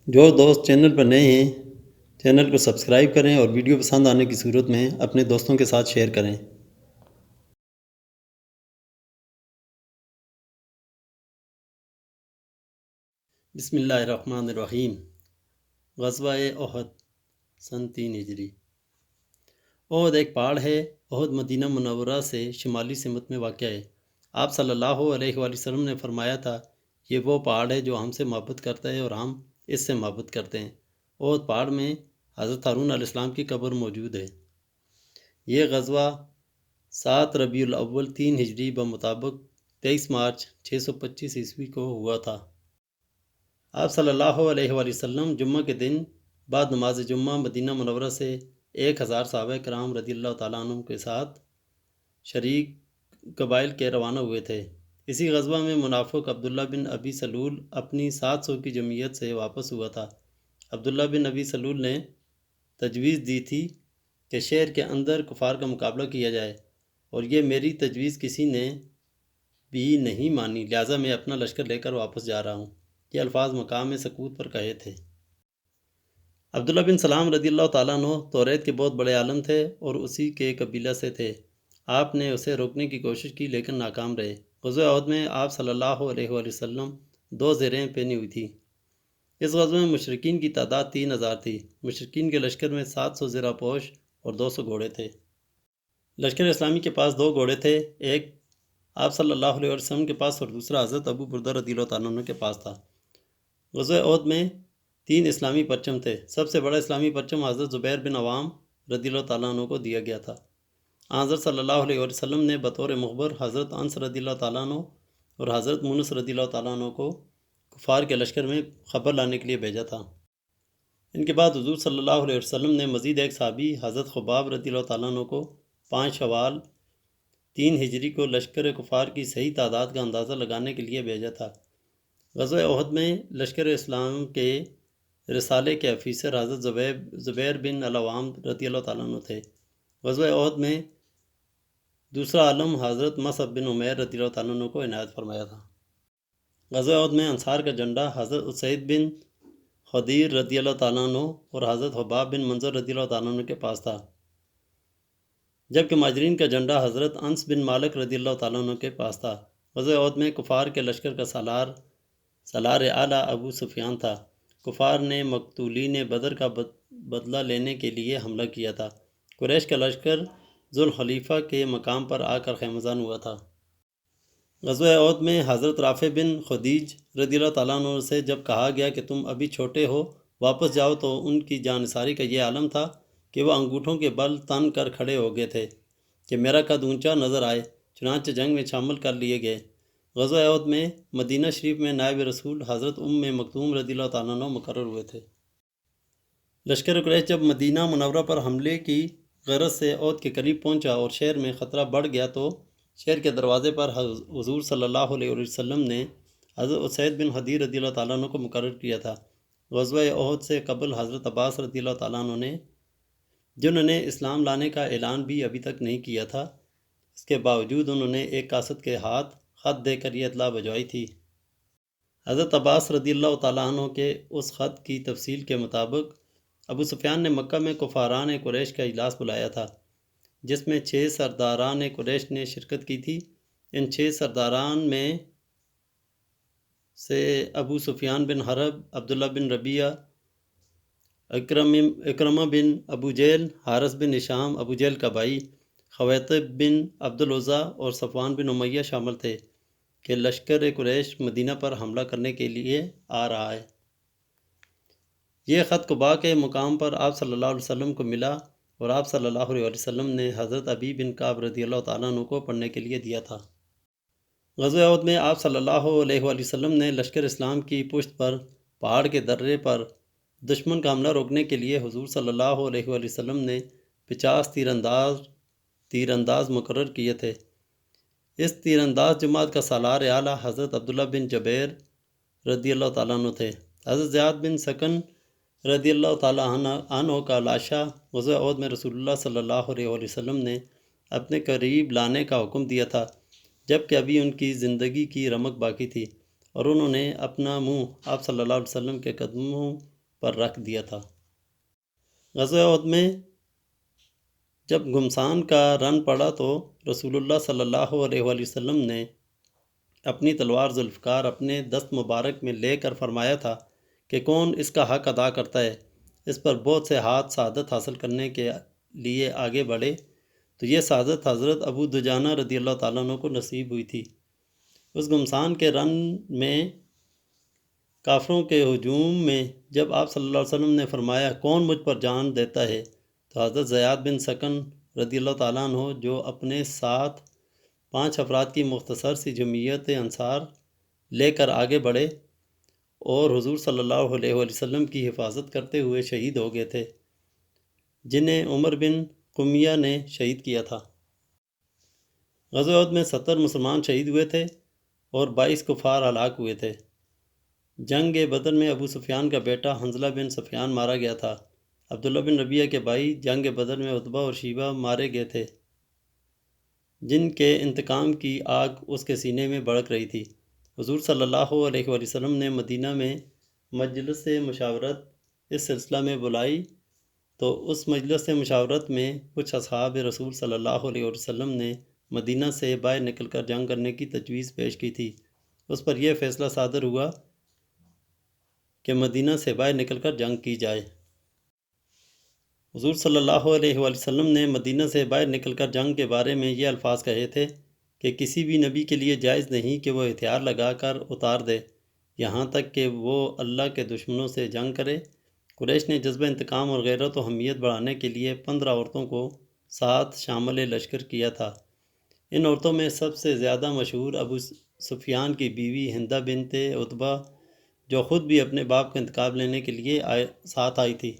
جو دوست چینل پر نئے ہیں چینل کو سبسکرائب کریں اور ویڈیو پسند آنے کی صورت میں اپنے دوستوں کے ساتھ شیئر کریں۔ بسم اللہ الرحمن الرحیم۔ غزوہ احد سن 3 ہجری۔ احد ایک پہاڑ ہے۔ احد مدینہ منورہ سے شمالی سمت میں واقع ہے۔ آپ صلی اللہ علیہ وآلہ وسلم نے فرمایا تھا، یہ وہ پہاڑ ہے جو ہم سے محبت کرتا ہے اور ہم اس سے محبت کرتے ہیں۔ احد پہاڑ میں حضرت ہارون علیہ السلام کی قبر موجود ہے۔ یہ غزوہ 7 ربیع الاول 3 ہجری بمطابق 23 مارچ 625 عیسوی کو ہوا تھا۔ آپ صلی اللہ علیہ وآلہ وسلم جمعہ کے دن بعد نماز جمعہ مدینہ منورہ سے 1000 صحابہ کرام رضی اللہ تعالیٰ عنہ کے ساتھ شریک قبائل کے روانہ ہوئے تھے۔ اسی غزوہ میں منافق عبداللہ بن ابی سلول اپنی 700 کی جمعیت سے واپس ہوا تھا۔ عبداللہ بن ابی سلول نے تجویز دی تھی کہ شہر کے اندر کفار کا مقابلہ کیا جائے، اور یہ میری تجویز کسی نے بھی نہیں مانی، لہٰذا میں اپنا لشکر لے کر واپس جا رہا ہوں۔ یہ الفاظ مقام سکوت پر کہے تھے۔ عبداللہ بن سلام رضی اللہ تعالیٰ عنہ توریت کے بہت بڑے عالم تھے اور اسی کے قبیلہ سے تھے۔ آپ نے اسے روکنے کی کوشش کی لیکن ناکام رہے۔ غزوہ احد میں آپ صلی اللہ علیہ وآلہ وسلم 2 زرہیں پہنی ہوئی تھی۔ اس غزوہ میں مشرکین کی تعداد 3000 تھی۔ مشرکین کے لشکر میں 700 زرہ پوش اور 200 گھوڑے تھے۔ لشکر اسلامی کے پاس 2 گھوڑے تھے، ایک آپ صلی اللہ علیہ وسلم کے پاس اور دوسرا حضرت ابو بردہ رضی اللہ تعالیٰ عنہ کے پاس تھا۔ غزوہ احد میں 3 اسلامی پرچم تھے۔ سب سے بڑا اسلامی پرچم حضرت زبیر بن عوام رضی اللہ تعالیٰ عنہ کو دیا گیا تھا۔ حضرت صلی اللہ علیہ وسلم نے بطور مخبر حضرت انس رضی اللہ تعالیٰ عنہ اور حضرت مونس رضی اللہ تعالیٰ عنہ کو کفار کے لشکر میں خبر لانے کے لیے بھیجا تھا۔ ان کے بعد حضور صلی اللہ علیہ وسلم نے مزید ایک صحابی حضرت خباب رضی اللہ تعالیٰ عنہ کو 5 شوال 3 ہجری کو لشکر کفار کی صحیح تعداد کا اندازہ لگانے کے لیے بھیجا تھا۔ غزوہ احد میں لشکر اسلام کے رسالے کے افیسر حضرت زبیر بن العوام رضی اللہ تعالیٰ عنہ تھے۔ غزوہ احد میں دوسرا عالم حضرت مصعب بن عمیر رضی اللہ تعالیٰ عنہ کو عنایت فرمایا تھا۔ غزوہ احد میں انصار کا جھنڈا حضرت اسید بن خدیر رضی اللہ تعالیٰ عنہ اور حضرت حباب بن منظر رضی اللہ تعالیٰ عنہ کے پاس تھا، جبکہ مہاجرین کا جھنڈا حضرت انس بن مالک رضی اللہ تعالیٰ عنہ کے پاس تھا۔ غزوہ احد میں کفار کے لشکر کا سالار اعلیٰ ابو سفیان تھا۔ کفار نے مقتولین بدر کا بدلہ لینے کے لیے حملہ کیا تھا۔ قریش کا لشکر ذوالخلیفہ کے مقام پر آ کر خیمہ ہوا تھا۔ غزوہ احد میں حضرت رافع بن خدیج رضی اللہ تعالیٰ عنہ سے جب کہا گیا کہ تم ابھی چھوٹے ہو، واپس جاؤ، تو ان کی جانثاری کا یہ عالم تھا کہ وہ انگوٹھوں کے بل تن کر کھڑے ہو گئے تھے کہ میرا قد اونچا نظر آئے، چنانچہ جنگ میں شامل کر لیے گئے۔ غزوہ احد میں مدینہ شریف میں نائب رسول حضرت مکتوم رضی اللہ تعالیٰ عنہ مقرر ہوئے تھے۔ لشکر قریش جب مدینہ منورہ پر حملے کی غرض سے احد کے قریب پہنچا اور شہر میں خطرہ بڑھ گیا تو شہر کے دروازے پر حضور صلی اللہ علیہ وسلم نے حضرت اسید بن حضیر رضی اللہ تعالیٰ عنہ کو مقرر کیا تھا۔ غزوہ احد سے قبل حضرت عباس رضی اللہ تعالیٰ عنہ نے، جنہوں نے اسلام لانے کا اعلان بھی ابھی تک نہیں کیا تھا، اس کے باوجود انہوں نے ایک قاصد کے ہاتھ خط دے کر یہ اطلاع بھجوائی تھی۔ حضرت عباس رضی اللہ تعالیٰ عنہ کے اس خط کی تفصیل کے مطابق ابو سفیان نے مکہ میں کفاران قریش کا اجلاس بلایا تھا، جس میں 6 سرداران قریش نے شرکت کی تھی۔ ان 6 سرداران میں سے ابو سفیان بن حرب، عبداللہ بن ربیعہ، اکرمہ بن ابو جہل، حارث بن ہشام ابو جہل کا بھائی، خویطب بن عبد العزیٰ اور صفوان بن امیہ شامل تھے کہ لشکر قریش مدینہ پر حملہ کرنے کے لیے آ رہا ہے۔ یہ خط قباء کے مقام پر آپ صلی اللہ علیہ وسلم کو ملا اور آپ صلی اللہ علیہ وسلم نے حضرت ابی بن کعب رضی اللہ تعالیٰ عنہ کو پڑھنے کے لیے دیا تھا۔ غزوہ احد میں آپ صلی اللہ علیہ وسلم نے لشکر اسلام کی پشت پر پہاڑ کے درے پر دشمن کا حملہ روکنے کے لیے حضور صلی اللہ علیہ وسلم نے 50 تیر انداز مقرر کیے تھے۔ اس تیر انداز جماعت کا سالار اعلیٰ حضرت عبداللہ بن جبیر رضی اللہ تعالیٰ عنہ تھے۔ حضرت زیاد بن سکن رضی اللہ تعالیٰ عنہ کا لاشا غزوہ احد میں رسول اللہ صلی اللہ علیہ وسلم نے اپنے قریب لانے کا حکم دیا تھا، جبکہ ابھی ان کی زندگی کی رمق باقی تھی، اور انہوں نے اپنا منہ آپ صلی اللہ علیہ وسلم کے قدموں پر رکھ دیا تھا۔ غزوہ احد میں جب گھمسان کا رن پڑا تو رسول اللہ صلی اللہ علیہ وآلہ وسلم نے اپنی تلوار ذوالفقار اپنے دست مبارک میں لے کر فرمایا تھا کہ کون اس کا حق ادا کرتا ہے۔ اس پر بہت سے ہاتھ سعادت حاصل کرنے کے لیے آگے بڑھے تو یہ سعادت حضرت ابو دجانہ رضی اللہ تعالیٰ عنہ کو نصیب ہوئی تھی۔ اس گھمسان کے رن میں کافروں کے ہجوم میں جب آپ صلی اللہ علیہ وسلم نے فرمایا کون مجھ پر جان دیتا ہے تو حضرت زیاد بن سکن رضی اللہ تعالیٰ عنہ جو اپنے ساتھ 5 افراد کی مختصر سی جمعیت انصار لے کر آگے بڑھے اور حضور صلی اللہ علیہ وآلہ وسلم کی حفاظت کرتے ہوئے شہید ہو گئے تھے، جنہیں عمر بن قمیہ نے شہید کیا تھا۔ غزوہ احد میں 70 مسلمان شہید ہوئے تھے اور 22 کفار ہلاک ہوئے تھے۔ جنگ بدر میں ابو سفیان کا بیٹا حنظلہ بن سفیان مارا گیا تھا۔ عبداللہ بن ربیعہ کے بھائی جنگ بدر میں عتبہ اور شیبہ مارے گئے تھے، جن کے انتقام کی آگ اس کے سینے میں بھڑک رہی تھی۔ حضور صلی اللہ علیہ وآلہ وسلم نے مدینہ میں مجلس مشاورت اس سلسلہ میں بلائی تو اس مجلس مشاورت میں کچھ اصحاب رسول صلی اللہ علیہ وسلم نے مدینہ سے باہر نکل کر جنگ کرنے کی تجویز پیش کی تھی۔ اس پر یہ فیصلہ صادر ہوا کہ مدینہ سے باہر نکل کر جنگ کی جائے۔ حضور صلی اللہ علیہ وآلہ وسلم نے مدینہ سے باہر نکل کر جنگ کے بارے میں یہ الفاظ کہے تھے کہ کسی بھی نبی کے لیے جائز نہیں کہ وہ ہتھیار لگا کر اتار دے یہاں تک کہ وہ اللہ کے دشمنوں سے جنگ کرے۔ قریش نے جذبہ انتقام اور غیرت و حمیت بڑھانے کے لیے 15 عورتوں کو ساتھ شامل لشکر کیا تھا۔ ان عورتوں میں سب سے زیادہ مشہور ابو سفیان کی بیوی ہندہ بنت عتبہ جو خود بھی اپنے باپ کا انتقام لینے کے لیے ساتھ آئی تھی۔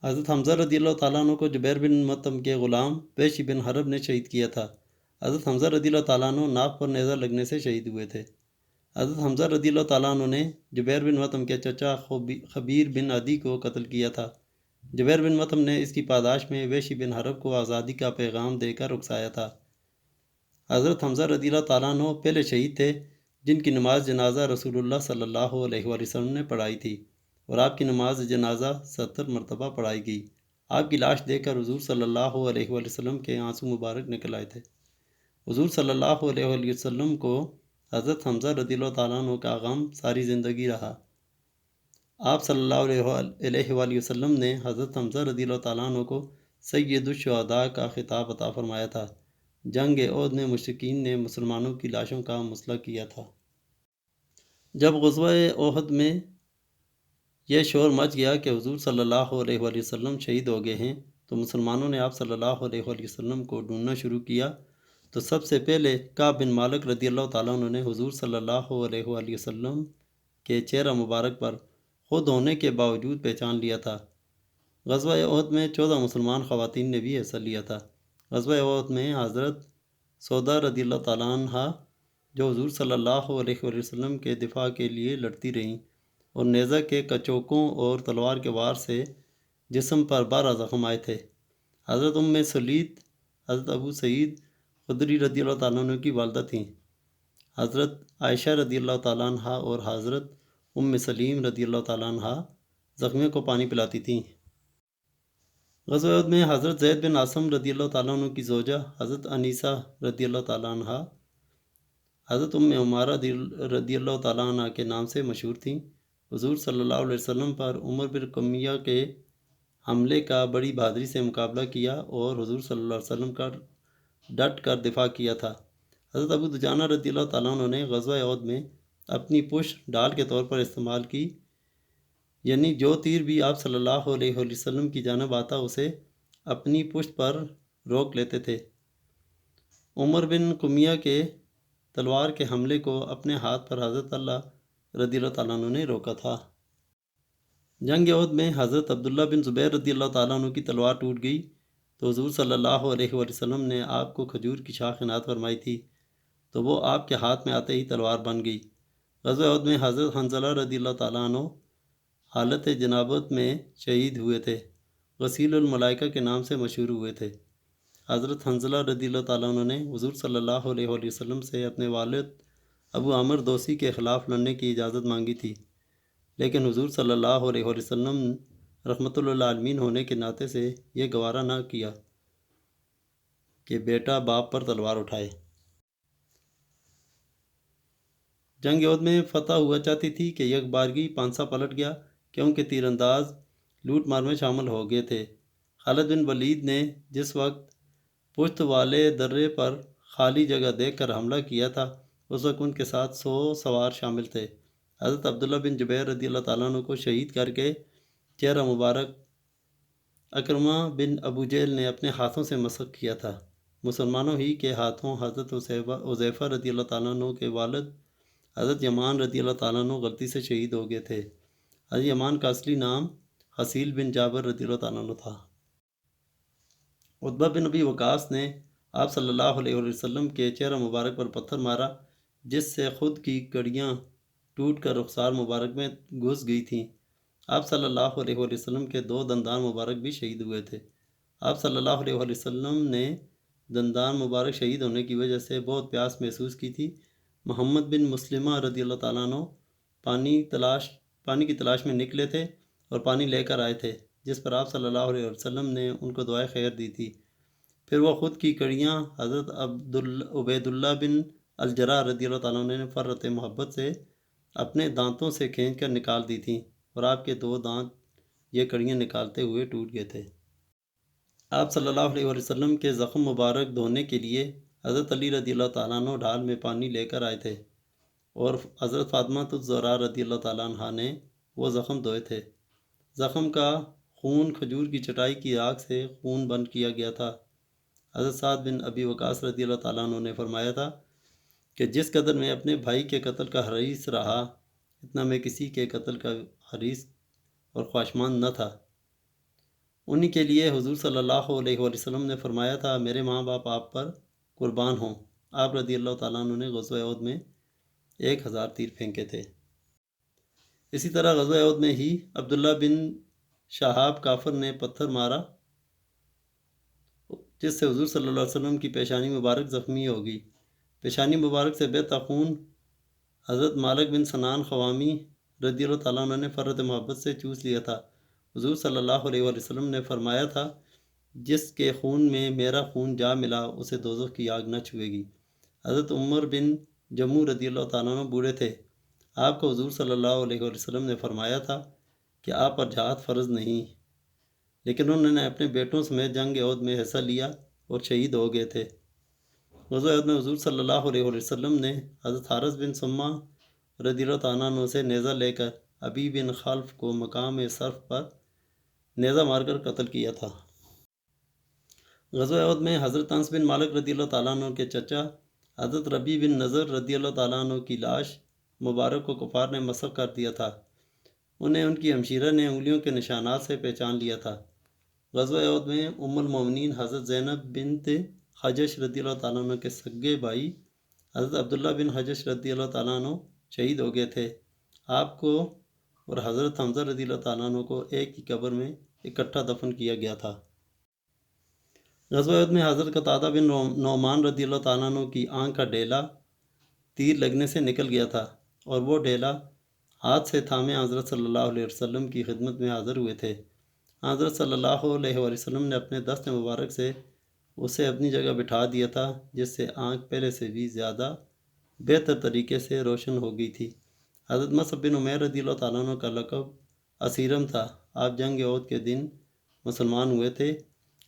حضرت حمزہ رضی اللہ تعالیٰ عنہ کو جبیر بن مطعم کے غلام وحشی بن حرب نے شہید کیا تھا۔ حضرت حمزہ رضی اللہ تعالیٰ عنہ ناک پر نیزہ لگنے سے شہید ہوئے تھے۔ حضرت حمزہ رضی اللہ تعالیٰ عنہ نے جبیر بن مطعم کے چچا خبیر بن عدی کو قتل کیا تھا۔ جبیر بن مطعم نے اس کی پاداش میں وحشی بن حرب کو آزادی کا پیغام دے کر رخصایا تھا۔ حضرت حمزہ رضی اللہ تعالیٰ عنہ پہلے شہید تھے جن کی نماز جنازہ رسول اللہ صلی اللہ علیہ وآلہ وسلم نے پڑھائی تھی اور آپ کی نماز جنازہ 70 مرتبہ پڑھائی گئی۔ آپ کی لاش دیکھ کر حضور صلی اللہ علیہ وآلہ وسلم کے آنسو مبارک نکل آئے تھے۔ حضور صلی اللہ علیہ وآلہ وسلم کو حضرت حمزہ رضی اللہ تعالیٰ عنہ کا غم ساری زندگی رہا۔ آپ صلی اللہ علیہ وآلہ وسلم نے حضرت حمزہ رضی اللہ تعالیٰ عنہ کو سید الشہداء کا خطاب عطا فرمایا تھا۔ جنگ احد میں مشرکین نے مسلمانوں کی لاشوں کا مسئلہ کیا تھا۔ جب غزوہ احد میں یہ شور مچ گیا کہ حضور صلی اللہ علیہ وآلہ وسلم شہید ہو گئے ہیں تو مسلمانوں نے آپ صلی اللہ علیہ وآلہ وسلم کو ڈھونڈنا شروع کیا تو سب سے پہلے کعب بن مالک رضی اللہ تعالیٰ عنہ نے حضور صلی اللہ علیہ وآلہ وسلم کے چہرہ مبارک پر خود ہونے کے باوجود پہچان لیا تھا۔ غزوہ احد میں 14 مسلمان خواتین نے بھی حصہ لیا تھا۔ غزوہ احد میں حضرت سودا رضی اللہ تعالیٰ عنہ جو حضور صلی اللہ علیہ وآلہ وسلم کے دفاع کے لیے لڑتی رہیں اور نیزہ کے کچوکوں اور تلوار کے وار سے جسم پر 12 زخم آئے تھے۔ حضرت سلیت حضرت ابو سعید خدری رضی اللہ تعالیٰ عنہ کی والدہ تھیں۔ حضرت عائشہ رضی اللہ تعالیٰ عنہ اور حضرت سلیم رضی اللہ تعالیٰ عنہ زخمیوں کو پانی پلاتی تھیں۔ غزوہ احد میں حضرت زید بن عاصم رضی اللہ تعالیٰ عنہ کی زوجہ حضرت انیسہ رضی اللہ تعالیٰ عنہ حضرت عمارہ رضی اللہ تعالیٰ عنہ کے نام سے مشہور تھیں۔ حضور صلی اللہ علیہ وسلم پر عمر بن قمیہ کے حملے کا بڑی بہادری سے مقابلہ کیا اور حضور صلی اللہ علیہ وسلم کا ڈٹ کر دفاع کیا تھا۔ حضرت ابو دجانہ رضی اللہ تعالیٰ عنہ نے غزوہ احد میں اپنی پشت ڈال کے طور پر استعمال کی، یعنی جو تیر بھی آپ صلی اللہ علیہ وسلم کی جانب آتا اسے اپنی پشت پر روک لیتے تھے۔ عمر بن قمیہ کے تلوار کے حملے کو اپنے ہاتھ پر حضرت اللہ رضی اللہ تعالیٰ عنہ نے روکا تھا۔ جنگ احد میں حضرت عبداللہ بن زبیر رضی اللہ تعالیٰ عنہ کی تلوار ٹوٹ گئی تو حضور صلی اللہ علیہ وآلہ وسلم نے آپ کو کھجور کی شاخ عنایت فرمائی تھی تو وہ آپ کے ہاتھ میں آتے ہی تلوار بن گئی۔ غزوہ احد میں حضرت حنظلہ رضی اللہ تعالیٰ عنہ حالت جنابت میں شہید ہوئے تھے، غسیل الملائکہ کے نام سے مشہور ہوئے تھے۔ حضرت حنظلہ رضی اللہ تعالیٰ عنہ نے حضور صلی اللہ علیہ وآلہ وسلم سے اپنے والد ابو عامر دوسی کے خلاف لڑنے کی اجازت مانگی تھی لیکن حضور صلی اللہ علیہ وسلم رحمۃ للعالمین ہونے کے ناطے سے یہ گوارا نہ کیا کہ بیٹا باپ پر تلوار اٹھائے۔ جنگ احد میں فتح ہوا چاہتی تھی کہ یک بارگی پانسا پلٹ گیا، کیونکہ تیر انداز لوٹ مار میں شامل ہو گئے تھے۔ خالد بن ولید نے جس وقت پشت والے درے پر خالی جگہ دیکھ کر حملہ کیا تھا، اس وقت ان کے ساتھ 100 سوار شامل تھے۔ حضرت عبداللہ بن جبیر رضی اللہ تعالیٰ عنہ کو شہید کر کے چہرہ مبارک اکرمہ بن ابو جہل نے اپنے ہاتھوں سے مسح کیا تھا۔ مسلمانوں ہی کے ہاتھوں حضرت حذیفہ رضی اللہ تعالیٰ عنہ کے والد حضرت یمان رضی اللہ تعالیٰ عنہ غلطی سے شہید ہو گئے تھے۔ حضرت یمان کا اصلی نام حصیل بن جابر رضی اللہ تعالیٰ عنہ تھا۔ عتبہ بن ابی وقاص نے آپ صلی اللہ علیہ وسلم کے چہرہ مبارک پر پتھر مارا، جس سے خود کی کڑیاں ٹوٹ کر رخسار مبارک میں گھس گئی تھیں۔ آپ صلی اللہ علیہ وسلم کے 2 دندان مبارک بھی شہید ہوئے تھے۔ آپ صلی اللہ علیہ وسلم نے دندان مبارک شہید ہونے کی وجہ سے بہت پیاس محسوس کی تھی۔ محمد بن مسلمہ رضی اللہ تعالیٰ عنہ پانی کی تلاش میں نکلے تھے اور پانی لے کر آئے تھے، جس پر آپ صلی اللہ علیہ وسلم نے ان کو دعائے خیر دی تھی۔ پھر وہ خود کی کڑیاں حضرت عبید اللہ بن الجراح رضی اللہ تعالیٰ عنہ نے فرت محبت سے اپنے دانتوں سے کھینچ کر نکال دی تھیں، اور آپ کے 2 دانت یہ کڑیاں نکالتے ہوئے ٹوٹ گئے تھے۔ آپ صلی اللہ علیہ وسلم کے زخم مبارک دھونے کے لیے حضرت علی رضی اللہ تعالیٰ عنہ ڈھال میں پانی لے کر آئے تھے، اور حضرت فاطمہ الزہرا رضی اللہ تعالیٰ عنہ نے وہ زخم دھوئے تھے۔ زخم کا خون کھجور کی چٹائی کی آگ سے خون بند کیا گیا تھا۔ حضرت سعد بن ابی وقاص رضی اللہ تعالیٰ عنہ نے فرمایا تھا کہ جس قدر میں اپنے بھائی کے قتل کا حریص رہا، اتنا میں کسی کے قتل کا حریص اور خواہشمند نہ تھا۔ انہی کے لیے حضور صلی اللہ علیہ وسلم نے فرمایا تھا، میرے ماں باپ آپ پر قربان ہوں۔ آپ رضی اللہ تعالیٰ عنہ نے غزوہ احد میں 1000 تیر پھینکے تھے۔ اسی طرح غزوہ احد میں ہی عبداللہ بن شہاب کافر نے پتھر مارا، جس سے حضور صلی اللہ علیہ وسلم کی پیشانی مبارک زخمی ہو گئی۔ پیشانی مبارک سے بہتا خون حضرت مالک بن سنان خوامی رضی اللہ تعالیٰ عنہ نے فرت محبت سے چوس لیا تھا۔ حضور صلی اللہ علیہ وسلم نے فرمایا تھا، جس کے خون میں میرا خون جا ملا، اسے دوزخ کی آگ نہ چھوئے گی۔ حضرت عمر بن جموع رضی اللہ تعالیٰ عنہ بوڑھے تھے۔ آپ کو حضور صلی اللہ علیہ وسلم نے فرمایا تھا کہ آپ پر جہاد فرض نہیں، لیکن انہوں نے اپنے بیٹوں سمیت جنگ احد میں حصہ لیا اور شہید ہو گئے تھے۔ غزوہ احد میں حضور صلی اللہ علیہ وسلم نے حضرت حارث بن سمہ رضی اللہ تعالیٰ عنہ سے نیزہ لے کر ابی بن خلف کو مقام صرف پر نیزہ مار کر قتل کیا تھا۔ غزوہ احد میں حضرت انس بن مالک رضی اللہ تعالیٰ عنہ کے چچا حضرت ربیع بن نضر رضی اللہ تعالیٰ عنہ کی لاش مبارک کو کفار نے مسح کر دیا تھا۔ انہیں ان کی ہمشیرہ نے انگلیوں کے نشانات سے پہچان لیا تھا۔ غزوہ احد میں ام المومنین حضرت زینب بنت حجش رضی اللہ تعالیٰ عنہ کے سگے بھائی حضرت عبداللہ بن حجش رضی اللہ تعالیٰ عنہ شہید ہو گئے تھے۔ آپ کو اور حضرت حمزہ رضی اللہ تعالیٰ عنہ کو ایک ہی قبر میں اکٹھا دفن کیا گیا تھا۔ غزوہ احد میں حضرت قتادہ بن نعمان رضی اللہ تعالیٰ عنہ کی آنکھ کا ڈیلا تیر لگنے سے نکل گیا تھا، اور وہ ڈیلا ہاتھ سے تھامے حضرت صلی اللہ علیہ وسلم کی خدمت میں حاضر ہوئے تھے۔ حضرت صلی اللہ علیہ وسلم نے اپنے دست مبارک سے اسے اپنی جگہ بٹھا دیا تھا، جس سے آنکھ پہلے سے بھی زیادہ بہتر طریقے سے روشن ہو گئی تھی۔ حضرت مصعب بن عمیر رضی اللہ تعالیٰ عنہ کا لقب اسیرم تھا۔ آپ جنگ احد کے دن مسلمان ہوئے تھے۔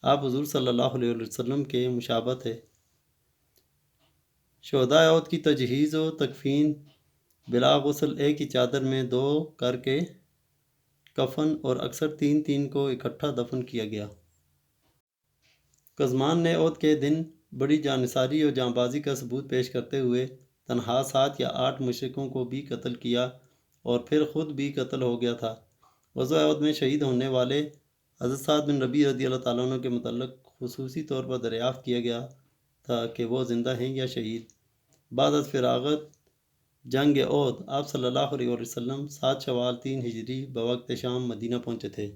آپ حضور صلی اللہ علیہ وسلم کے مشابہ تھے۔ شہداء احد کی تجہیز و تکفین بلا غسل ایک ہی چادر میں 2 کر کے کفن اور اکثر 3 کو اکٹھا دفن کیا گیا۔ قزمان نے احد کے دن بڑی جانثاری اور جاں بازی کا ثبوت پیش کرتے ہوئے تنہا 7 یا 8 مشرکوں کو بھی قتل کیا اور پھر خود بھی قتل ہو گیا تھا۔ غزوہ احد میں شہید ہونے والے حضرت سعد بن ربیع رضی اللہ تعالیٰ عنہ کے متعلق خصوصی طور پر دریافت کیا گیا تھا کہ وہ زندہ ہیں یا شہید۔ بعد از فراغت جنگ احد آپ صلی اللہ علیہ وسلم 7 شوال 3 ہجری بوقت شام مدینہ پہنچے تھے۔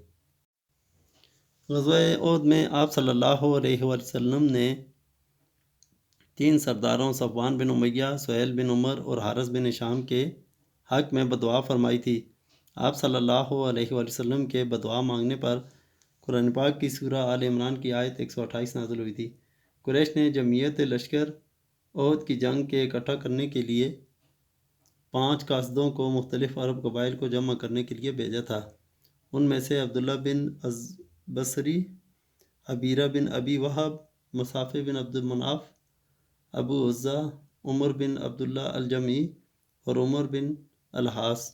غزوہ احد میں آپ صلی اللہ علیہ وسلم نے 3 سرداروں صفوان بن امیہ، سہیل بن عمر اور حارث بن ہشام کے حق میں بدعا فرمائی تھی۔ آپ صلی اللہ علیہ وآلہ وسلم کے بدعا مانگنے پر قرآن پاک کی سورہ آل عمران کی آیت 128 نازل ہوئی تھی۔ قریش نے جمعیت لشکر احد کی جنگ کے اکٹھا کرنے کے لیے 5 قاصدوں کو مختلف عرب قبائل کو جمع کرنے کے لیے بھیجا تھا۔ ان میں سے عبداللہ بن بصری، عبیرہ بن ابی وہب، مصعب بن عبد المناف، ابو عزہ، عمر بن عبداللہ الجمعی اور عمر بن الحاص